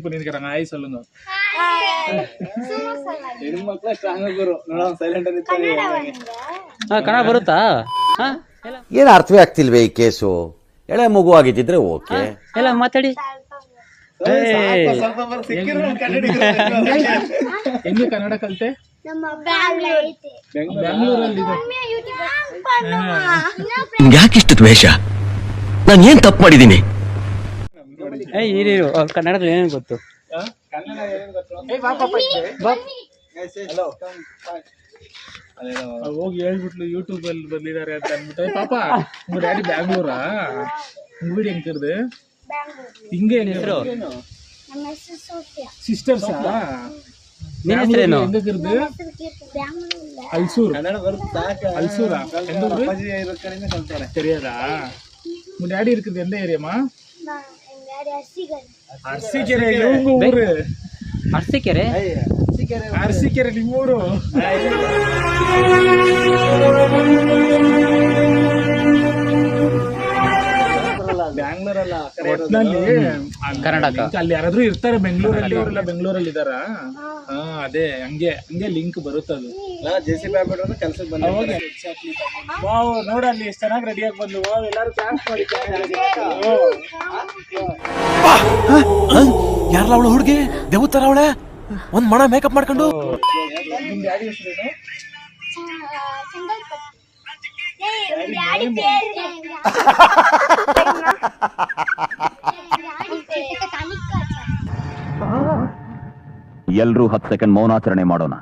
பண்ணிருக்காங்க ஹாய் சொல்லுங்க ಹೆಣ್ಮಕ್ಳ ಸ್ಟ್ರಾಂಗ್ ಗುರು ನೋಡ ಸೈಲೆಂಟ್ ಕನ್ನಡ ಬರುತ್ತಾ ಏನು ಅರ್ಥವೇ ಆಗ್ತಿಲ್ವೇ ಈ ಕೇಸು ಎಳೆ ಮಗು ಆಗಿದ್ದಿದ್ರೆ ಓಕೆ ಎಲ್ಲ ಮಾತಾಡಿ ಹೆಂಗೆ ಕನ್ನಡ ಕಲ್ತೆ ಬೆಂಗಳೂರಲ್ಲಿ ಯಾಕಿಷ್ಟು ದ್ವೇಷ ನಾನು ಏನ್ ತಪ್ಪು ಮಾಡಿದ್ದೀನಿ ಹಿರಿಯರು ಕನ್ನಡದಲ್ಲಿ ಏನೇನು ಗೊತ್ತು ಹೋಗಿ ಹೇಳ್ಬಿಟ್ಲು ಯೂಟ್ಯೂಬ್ ಅಲ್ಲಿ ಬಂದಿದ್ದಾರೆ ಅಂತ ಅಂದ್ಬಿಟ್ಟು ಪಾಪ ಉங்க ಡ್ಯಾಡಿ ಬ್ಯಾಂಗ್ಳೂರಾ ಉங்க வீடு எங்க இருக்கு இங்க ಹೆಸರು ಸಿಸ್ಟರ್ಸ್ ನಿನ್ನ ಹೆಸರೇನು எங்க இருக்கு ಅಲ್ಸೂರ್ ಅಲ್ಸೂರಾ எந்த ஊரு தெரியாதா உங்க டாடி இருக்குது எந்த ஏரியாமா ಅರಸೀಕೆರೆ ಇವ್ங்க ಊರು ಅರಸೀಕೆರೆ ಅರಸೀಕೆರೆ ನಿಮ್ಮೂರು ಬ್ಯಾಂಗ್ಳೂರಲ್ಲ ಒಟ್ನಲ್ಲಿ ಕರ್ನಾಟಕ ಅಲ್ಲಿ ಯಾರಾದ್ರೂ ಇರ್ತಾರೆ ಬೆಂಗಳೂರಲ್ಲಿ ಅವರೆಲ್ಲ ಬೆಂಗಳೂರಲ್ಲಿ ಇದಾರ ಅದೇ ಹಂಗೆ ಲಿಂಕ್ ಬರುತ್ತದು ಕೆಲ್ಸಕ್ಕೆ ವಾವ್ ನೋಡಲ್ಲಿ ಎಷ್ಟು ಚೆನ್ನಾಗಿ ರೆಡಿಯಾಗಿ ಬಂದು ವಾವ್ ಎಲ್ಲರೂ ಕ್ಲಾಸ್ ಮಾಡಿ ಯಾರಲ್ಲ ಅವಳು ಹುಡುಗಿ ದೇವತರ ಅವಳೆ ಒಂದ್ ಮಣ ಮೇಕಪ್ ಮಾಡ್ಕೊಂಡು ನಿಮ್ ಡ್ಯಾಡಿ ಹೆಸರೇನು ಎಲ್ರೂ 10 ಸೆಕೆಂಡ್ ಮೌನಾಚರಣೆ ಮಾಡೋಣ.